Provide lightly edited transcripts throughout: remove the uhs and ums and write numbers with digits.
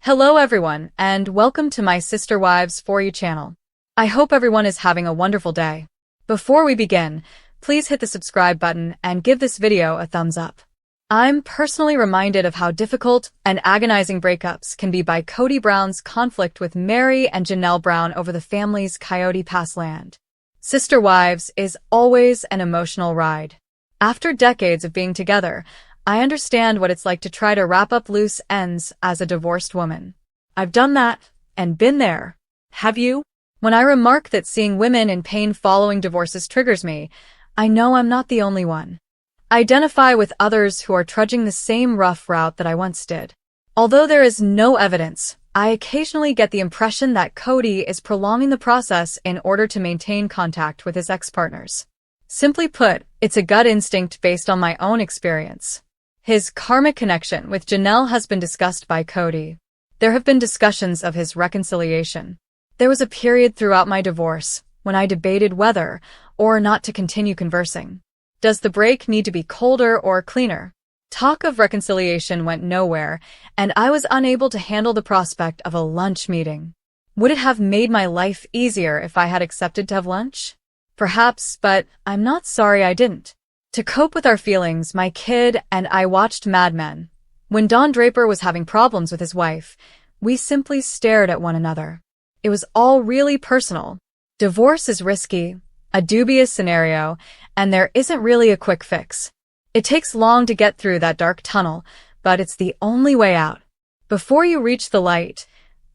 Hello everyone, and welcome to my Sister Wives For You channel. I hope everyone is having a wonderful day. Before we begin, please hit the subscribe button and give this video a thumbs up. I'm personally reminded of how difficult and agonizing breakups can be by Kody Brown's conflict with Meri and Janelle Brown over the family's Coyote Pass land. Sister Wives is always an emotional ride. After decades of being together, I understand what it's like to try to wrap up loose ends as a divorced woman. I've done that and been there. Have you? When I remark that seeing women in pain following divorces triggers me, I know I'm not the only one. I identify with others who are trudging the same rough route that I once did. Although there is no evidence, I occasionally get the impression that Kody is prolonging the process in order to maintain contact with his ex-partners. Simply put, it's a gut instinct based on my own experience. His karmic connection with Janelle has been discussed by Kody. There have been discussions of his reconciliation. There was a period throughout my divorce when I debated whether or not to continue conversing. Does the break need to be colder or cleaner? Talk of reconciliation went nowhere, and I was unable to handle the prospect of a lunch meeting. Would it have made my life easier if I had accepted to have lunch? Perhaps, but I'm not sorry I didn't. To cope with our feelings, my kid and I watched Mad Men. When Don Draper was having problems with his wife, we simply stared at one another. It was all really personal. Divorce is risky, a dubious scenario, and there isn't really a quick fix. It takes long to get through that dark tunnel, but it's the only way out. Before you reach the light,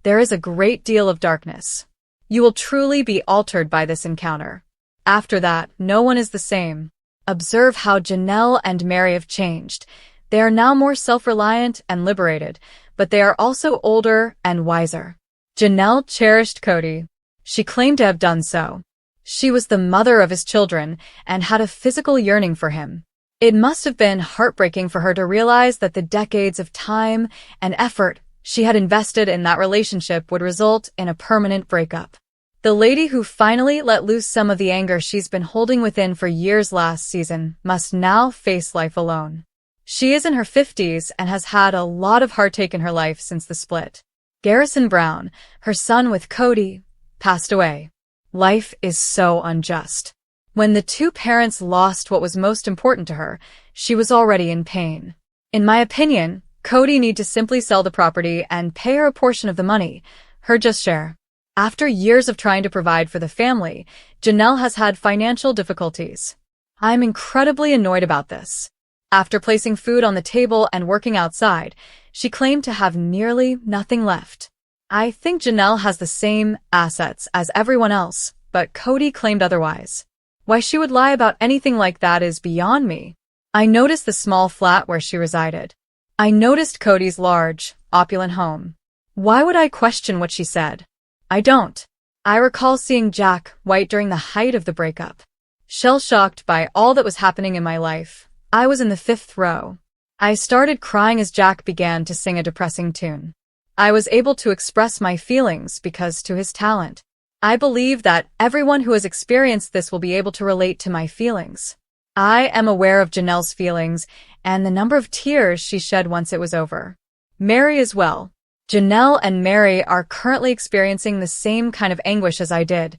there is a great deal of darkness. You will truly be altered by this encounter. After that, no one is the same. Observe how Janelle and Meri have changed. They are now more self-reliant and liberated, but they are also older and wiser. Janelle cherished Kody. She claimed to have done so. She was the mother of his children and had a physical yearning for him. It must have been heartbreaking for her to realize that the decades of time and effort she had invested in that relationship would result in a permanent breakup. The lady who finally let loose some of the anger she's been holding within for years last season must now face life alone. She is in her 50s and has had a lot of heartache in her life since the split. Garrison Brown, her son with Kody, passed away. Life is so unjust. When the two parents lost what was most important to her, she was already in pain. In my opinion, Kody need to simply sell the property and pay her a portion of the money, her just share. After years of trying to provide for the family, Janelle has had financial difficulties. I'm incredibly annoyed about this. After placing food on the table and working outside, she claimed to have nearly nothing left. I think Janelle has the same assets as everyone else, but Kody claimed otherwise. Why she would lie about anything like that is beyond me. I noticed the small flat where she resided. I noticed Kody's large, opulent home. Why would I question what she said? I don't. I recall seeing Jack White during the height of the breakup. Shell-shocked by all that was happening in my life, I was in the 5th row. I started crying as Jack began to sing a depressing tune. I was able to express my feelings because to his talent. I believe that everyone who has experienced this will be able to relate to my feelings. I am aware of Janelle's feelings and the number of tears she shed once it was over. Meri as well. Janelle and Meri are currently experiencing the same kind of anguish as I did.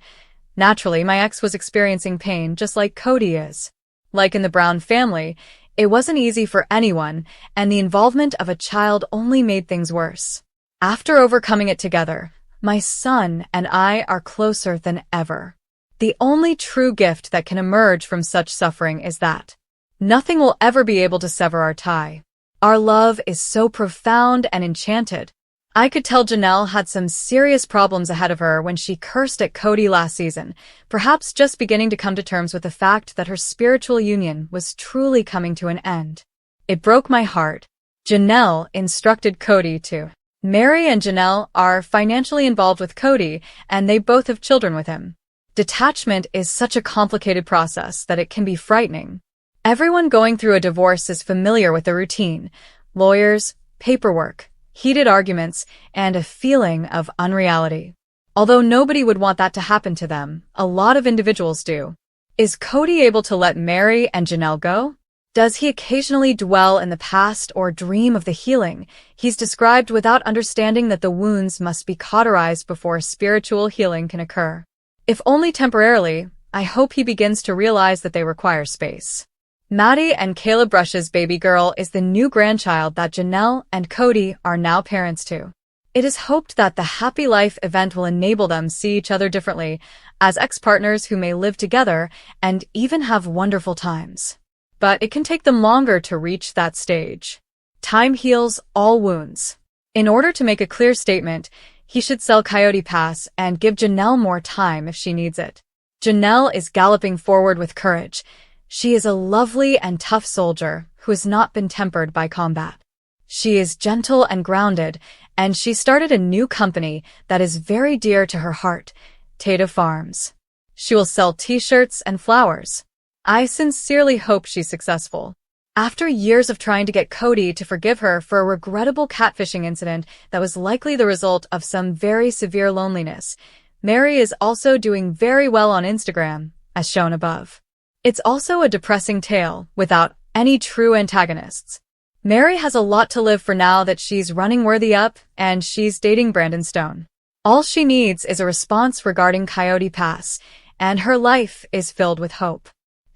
Naturally, my ex was experiencing pain just like Kody is. Like in the Brown family, it wasn't easy for anyone, and the involvement of a child only made things worse. After overcoming it together, my son and I are closer than ever. The only true gift that can emerge from such suffering is that nothing will ever be able to sever our tie. Our love is so profound and enchanted. I could tell Janelle had some serious problems ahead of her when she cursed at Kody last season, perhaps just beginning to come to terms with the fact that her spiritual union was truly coming to an end. It broke my heart. Janelle instructed Kody to. Meri and Janelle are financially involved with Kody, and they both have children with him. Detachment is such a complicated process that it can be frightening. Everyone going through a divorce is familiar with the routine: lawyers, paperwork, heated arguments, and a feeling of unreality. Although nobody would want that to happen to them, a lot of individuals do. Is Kody able to let Meri and Janelle go? Does he occasionally dwell in the past or dream of the healing he's described without understanding that the wounds must be cauterized before spiritual healing can occur? If only temporarily, I hope he begins to realize that they require space. Maddie and Caleb Rush's baby girl is the new grandchild that Janelle and Kody are now parents to. It is hoped that the Happy Life event will enable them see each other differently as ex-partners who may live together and even have wonderful times. But it can take them longer to reach that stage. Time heals all wounds. In order to make a clear statement, he should sell Coyote Pass and give Janelle more time if she needs it. Janelle is galloping forward with courage. She is a lovely and tough soldier who has not been tempered by combat. She is gentle and grounded, and she started a new company that is very dear to her heart, Tata Farms. She will sell t-shirts and flowers. I sincerely hope she's successful. After years of trying to get Kody to forgive her for a regrettable catfishing incident that was likely the result of some very severe loneliness, Meri is also doing very well on Instagram, as shown above. It's also a depressing tale without any true antagonists. Meri has a lot to live for now that she's running Worthy up and she's dating Brandon Stone. All she needs is a response regarding Coyote Pass, and her life is filled with hope.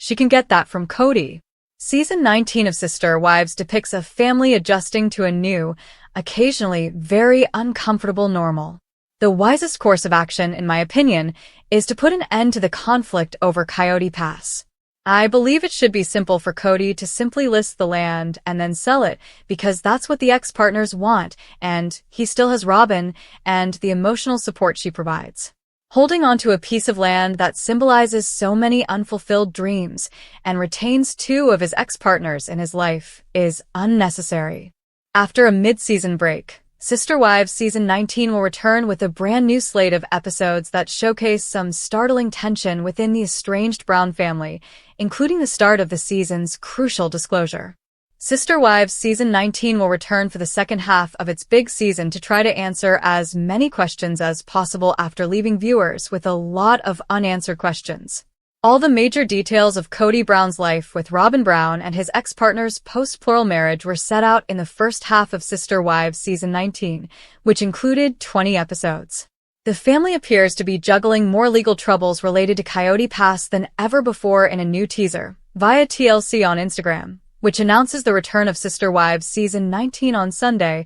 She can get that from Kody. Season 19 of Sister Wives depicts a family adjusting to a new, occasionally very uncomfortable normal. The wisest course of action, in my opinion, is to put an end to the conflict over Coyote Pass. I believe it should be simple for Kody to simply list the land and then sell it, because that's what the ex-partners want, and he still has Robyn and the emotional support she provides. Holding on to a piece of land that symbolizes so many unfulfilled dreams and retains two of his ex-partners in his life is unnecessary. After a mid-season break, Sister Wives Season 19 will return with a brand new slate of episodes that showcase some startling tension within the estranged Brown family, including the start of the season's crucial disclosure. Sister Wives Season 19 will return for the second half of its big season to try to answer as many questions as possible after leaving viewers with a lot of unanswered questions. All the major details of Kody Brown's life with Robyn Brown and his ex-partner's post-plural marriage were set out in the first half of Sister Wives Season 19, which included 20 episodes. The family appears to be juggling more legal troubles related to Coyote Pass than ever before in a new teaser, via TLC on Instagram, which announces the return of Sister Wives Season 19 on Sunday,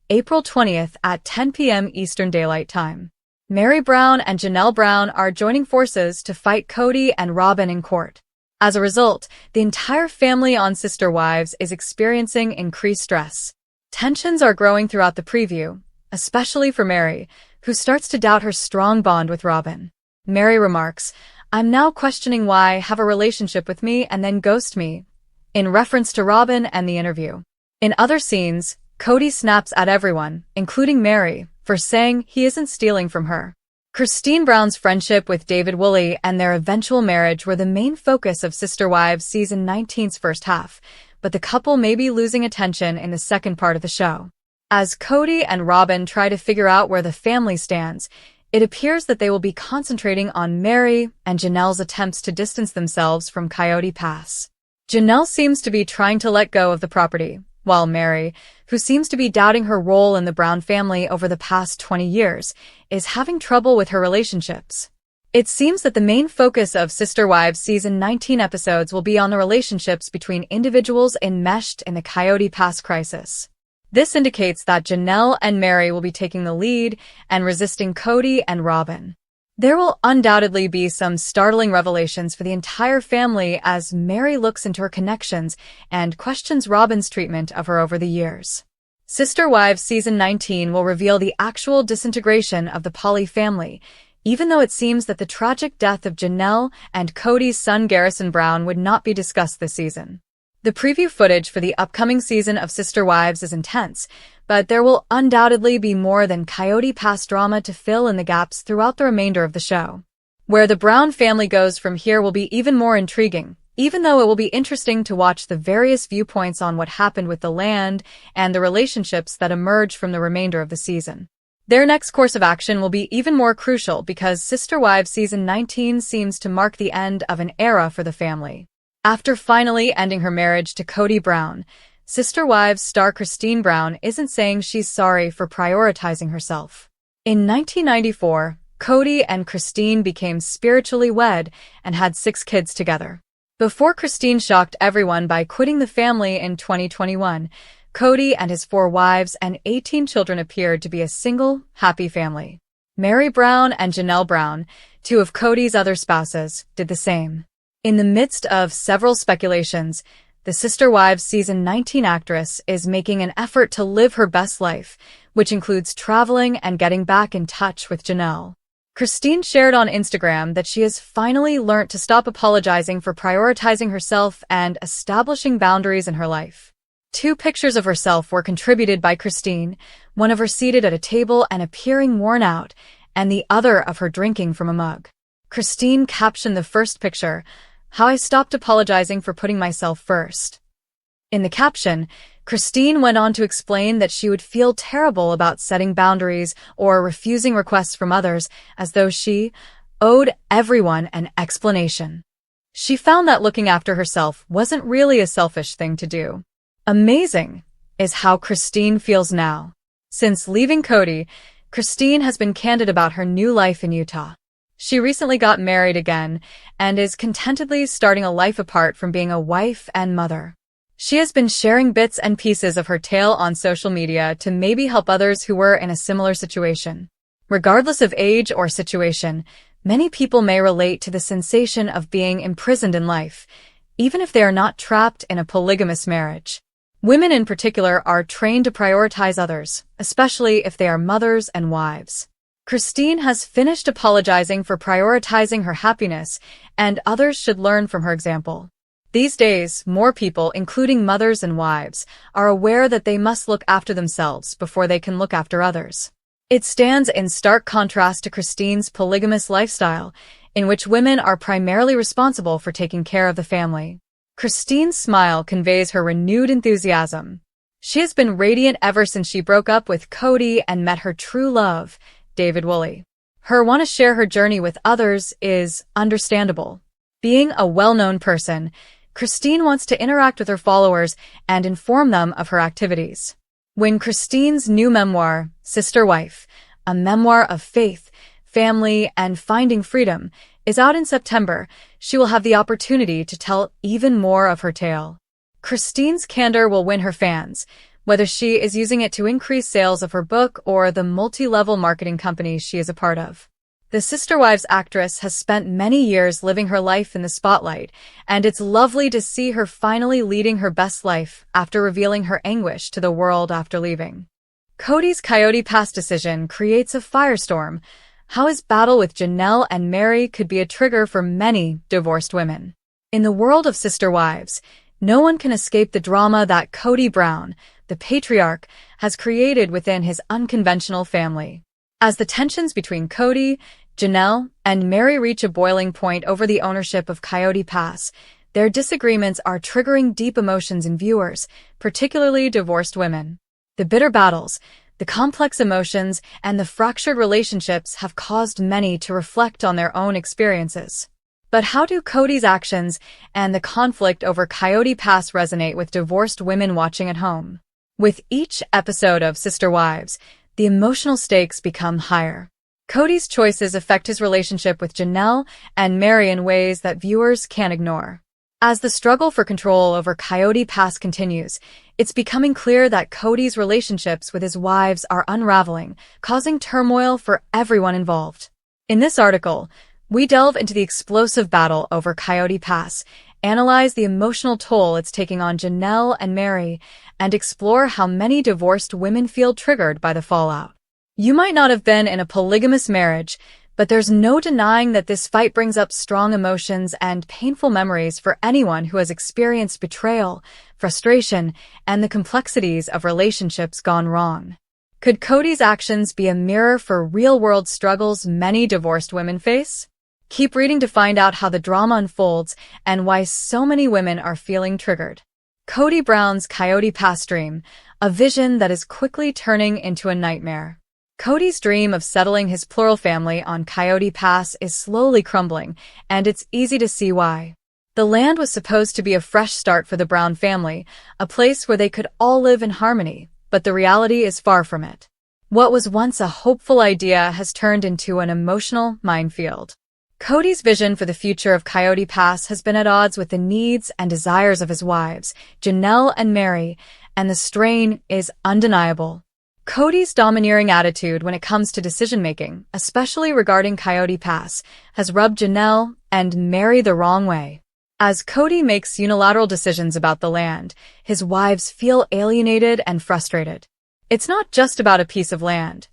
April 20th at 10 p.m. Eastern Daylight Time. Meri Brown and Janelle Brown are joining forces to fight Kody and Robyn in court. As a result, the entire family on Sister Wives is experiencing increased stress. Tensions are growing throughout the preview, especially for Meri, who starts to doubt her strong bond with Robyn. Meri remarks, "I'm now questioning why have a relationship with me and then ghost me," in reference to Robyn and the interview. In other scenes, Kody snaps at everyone, including Meri, for saying he isn't stealing from her. Christine Brown's friendship with David Woolley and their eventual marriage were the main focus of Sister Wives Season 19's first half, but the couple may be losing attention in the second part of the show. As Kody and Robyn try to figure out where the family stands, it appears that they will be concentrating on Meri and Janelle's attempts to distance themselves from Coyote Pass. Janelle seems to be trying to let go of the property, while Meri, who seems to be doubting her role in the Brown family over the past 20 years, is having trouble with her relationships. It seems that the main focus of Sister Wives Season 19 episodes will be on the relationships between individuals enmeshed in the Coyote Pass crisis. This indicates that Janelle and Meri will be taking the lead and resisting Kody and Robyn. There will undoubtedly be some startling revelations for the entire family as Meri looks into her connections and questions Robyn's treatment of her over the years. Sister Wives Season 19 will reveal the actual disintegration of the Poly family, even though it seems that the tragic death of Janelle and Kody's son Garrison Brown would not be discussed this season. The preview footage for the upcoming season of Sister Wives is intense, but there will undoubtedly be more than Coyote Pass drama to fill in the gaps throughout the remainder of the show. Where the Brown family goes from here will be even more intriguing, even though it will be interesting to watch the various viewpoints on what happened with the land and the relationships that emerge from the remainder of the season. Their next course of action will be even more crucial because Sister Wives Season 19 seems to mark the end of an era for the family. After finally ending her marriage to Kody Brown, Sister Wives star Christine Brown isn't saying she's sorry for prioritizing herself. In 1994, Kody and Christine became spiritually wed and had 6 kids together. Before Christine shocked everyone by quitting the family in 2021, Kody and his 4 wives and 18 children appeared to be a single, happy family. Meri Brown and Janelle Brown, 2 of Kody's other spouses, did the same. In the midst of several speculations, the Sister Wives season 19 actress is making an effort to live her best life, which includes traveling and getting back in touch with Janelle. Christine shared on Instagram that she has finally learnt to stop apologizing for prioritizing herself and establishing boundaries in her life. 2 pictures of herself were contributed by Christine, one of her seated at a table and appearing worn out, and the other of her drinking from a mug. Christine captioned the first picture, "How I stopped apologizing for putting myself first." In the caption, Christine went on to explain that she would feel terrible about setting boundaries or refusing requests from others, as though she owed everyone an explanation. She found that looking after herself wasn't really a selfish thing to do. Amazing is how Christine feels now. Since leaving Kody, Christine has been candid about her new life in Utah. She recently got married again and is contentedly starting a life apart from being a wife and mother. She has been sharing bits and pieces of her tale on social media to maybe help others who were in a similar situation. Regardless of age or situation, many people may relate to the sensation of being imprisoned in life, even if they are not trapped in a polygamous marriage. Women in particular are trained to prioritize others, especially if they are mothers and wives. Christine has finished apologizing for prioritizing her happiness, and others should learn from her example. These days, more people, including mothers and wives, are aware that they must look after themselves before they can look after others. It stands in stark contrast to Christine's polygamous lifestyle, in which women are primarily responsible for taking care of the family. Christine's smile conveys her renewed enthusiasm. She has been radiant ever since she broke up with Kody and met her true love, David Woolley. Her want to share her journey with others is understandable. Being a well-known person, Christine wants to interact with her followers and inform them of her activities. When Christine's new memoir, Sister Wife, a memoir of faith, family, and finding freedom, is out in September, she will have the opportunity to tell even more of her tale. Christine's candor will win her fans, whether she is using it to increase sales of her book or the multi-level marketing company she is a part of. The Sister Wives actress has spent many years living her life in the spotlight, and it's lovely to see her finally leading her best life after revealing her anguish to the world after leaving. Kody's Coyote Pass decision creates a firestorm. How his battle with Janelle and Meri could be a trigger for many divorced women. In the world of Sister Wives, no one can escape the drama that Kody Brown, the patriarch, has created within his unconventional family. As the tensions between Kody, Janelle, and Meri reach a boiling point over the ownership of Coyote Pass, their disagreements are triggering deep emotions in viewers, particularly divorced women. The bitter battles, the complex emotions, and the fractured relationships have caused many to reflect on their own experiences. But how do Kody's actions and the conflict over Coyote Pass resonate with divorced women watching at home? With each episode of Sister Wives, the emotional stakes become higher. Kody's choices affect his relationship with Janelle and Meri in ways that viewers can't ignore. As the struggle for control over Coyote Pass continues, it's becoming clear that Kody's relationships with his wives are unraveling, causing turmoil for everyone involved. In this article, we delve into the explosive battle over Coyote Pass, analyze the emotional toll it's taking on Janelle and Meri, and explore how many divorced women feel triggered by the fallout. You might not have been in a polygamous marriage, but there's no denying that this fight brings up strong emotions and painful memories for anyone who has experienced betrayal, frustration, and the complexities of relationships gone wrong. Could Kody's actions be a mirror for real-world struggles many divorced women face? Keep reading to find out how the drama unfolds and why so many women are feeling triggered. Kody Brown's Coyote Pass dream, a vision that is quickly turning into a nightmare. Kody's dream of settling his plural family on Coyote Pass is slowly crumbling, and it's easy to see why. The land was supposed to be a fresh start for the Brown family, a place where they could all live in harmony, but the reality is far from it. What was once a hopeful idea has turned into an emotional minefield. Kody's vision for the future of Coyote Pass has been at odds with the needs and desires of his wives, Janelle and Meri, and the strain is undeniable. Kody's domineering attitude when it comes to decision-making, especially regarding Coyote Pass, has rubbed Janelle and Meri the wrong way. As Kody makes unilateral decisions about the land, his wives feel alienated and frustrated. It's not just about a piece of land.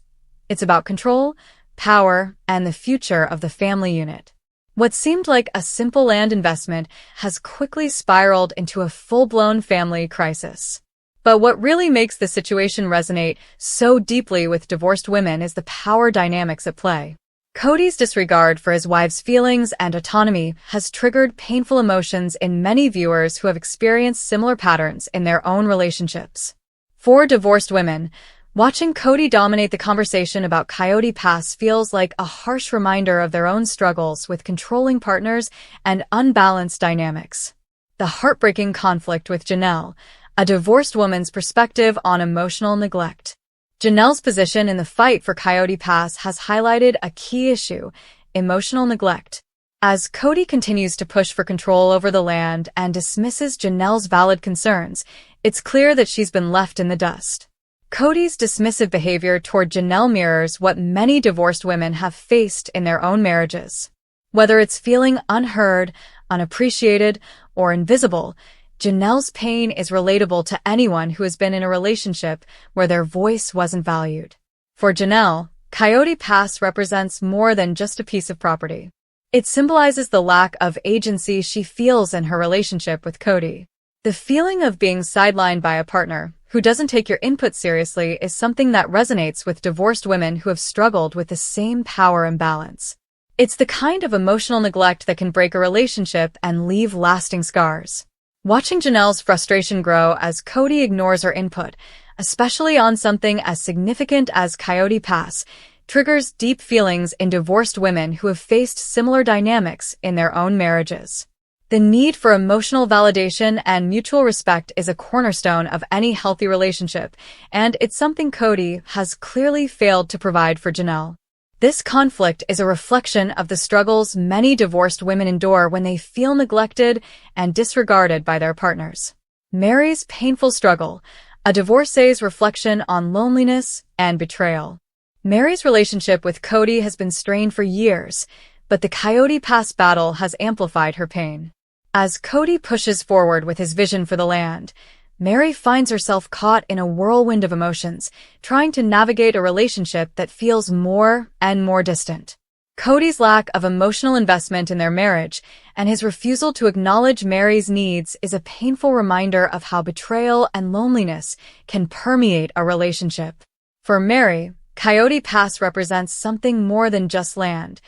It's about control, power, and the future of the family unit. What seemed like a simple land investment has quickly spiraled into a full-blown family crisis. But what really makes the situation resonate so deeply with divorced women is the power dynamics at play. Kody's disregard for his wife's feelings and autonomy has triggered painful emotions in many viewers who have experienced similar patterns in their own relationships. For divorced women, watching Kody dominate the conversation about Coyote Pass feels like a harsh reminder of their own struggles with controlling partners and unbalanced dynamics. The heartbreaking conflict with Janelle, a divorced woman's perspective on emotional neglect. Janelle's position in the fight for Coyote Pass has highlighted a key issue: emotional neglect. As Kody continues to push for control over the land and dismisses Janelle's valid concerns, it's clear that she's been left in the dust. Kody's dismissive behavior toward Janelle mirrors what many divorced women have faced in their own marriages. Whether it's feeling unheard, unappreciated, or invisible, Janelle's pain is relatable to anyone who has been in a relationship where their voice wasn't valued. For Janelle, Coyote Pass represents more than just a piece of property. It symbolizes the lack of agency she feels in her relationship with Kody. The feeling of being sidelined by a partner who doesn't take your input seriously is something that resonates with divorced women who have struggled with the same power imbalance. It's the kind of emotional neglect that can break a relationship and leave lasting scars. Watching Janelle's frustration grow as Kody ignores her input, especially on something as significant as Coyote Pass, triggers deep feelings in divorced women who have faced similar dynamics in their own marriages. The need for emotional validation and mutual respect is a cornerstone of any healthy relationship, and it's something Kody has clearly failed to provide for Janelle. This conflict is a reflection of the struggles many divorced women endure when they feel neglected and disregarded by their partners. Meri's painful struggle, a divorcee's reflection on loneliness and betrayal. Meri's relationship with Kody has been strained for years, but the Coyote Pass battle has amplified her pain. As Kody pushes forward with his vision for the land, Meri finds herself caught in a whirlwind of emotions, trying to navigate a relationship that feels more and more distant. Kody's lack of emotional investment in their marriage and his refusal to acknowledge Meri's needs is a painful reminder of how betrayal and loneliness can permeate a relationship. For Meri, Coyote Pass represents something more than just land.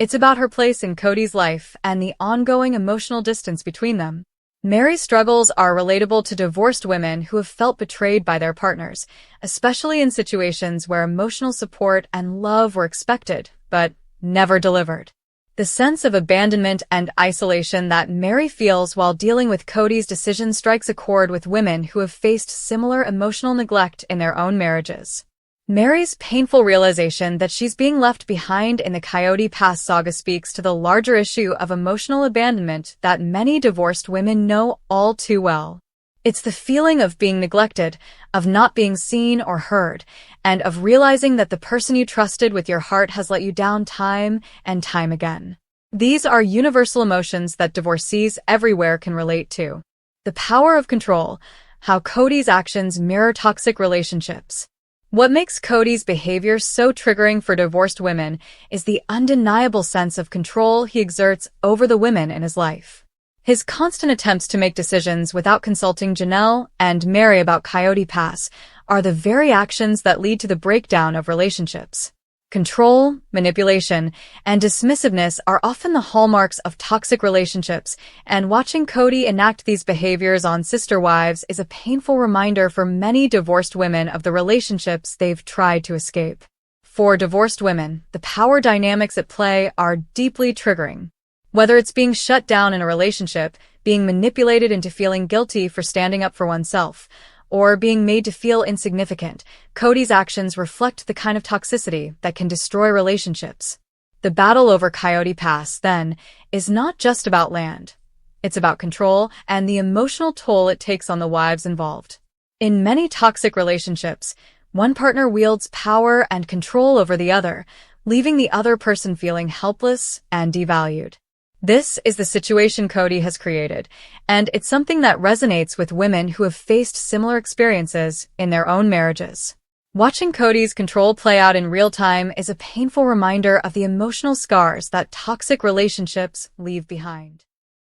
It's about her place in Kody's life and the ongoing emotional distance between them. Meri's struggles are relatable to divorced women who have felt betrayed by their partners, especially in situations where emotional support and love were expected, but never delivered. The sense of abandonment and isolation that Meri feels while dealing with Kody's decision strikes a chord with women who have faced similar emotional neglect in their own marriages. Meri's painful realization that she's being left behind in the Coyote Pass saga speaks to the larger issue of emotional abandonment that many divorced women know all too well. It's the feeling of being neglected, of not being seen or heard, and of realizing that the person you trusted with your heart has let you down time and time again. These are universal emotions that divorcees everywhere can relate to. The power of control, how Kody's actions mirror toxic relationships. What makes Kody's behavior so triggering for divorced women is the undeniable sense of control he exerts over the women in his life. His constant attempts to make decisions without consulting Janelle and Meri about Coyote Pass are the very actions that lead to the breakdown of relationships. Control, manipulation, and dismissiveness are often the hallmarks of toxic relationships, and watching Kody enact these behaviors on sister wives is a painful reminder for many divorced women of the relationships they've tried to escape. For divorced women, the power dynamics at play are deeply triggering. Whether it's being shut down in a relationship, being manipulated into feeling guilty for standing up for oneself, or being made to feel insignificant, Kody's actions reflect the kind of toxicity that can destroy relationships. The battle over Coyote Pass, then, is not just about land. It's about control and the emotional toll it takes on the wives involved. In many toxic relationships, one partner wields power and control over the other, leaving the other person feeling helpless and devalued. This is the situation Kody has created, and it's something that resonates with women who have faced similar experiences in their own marriages. Watching Kody's control play out in real time is a painful reminder of the emotional scars that toxic relationships leave behind.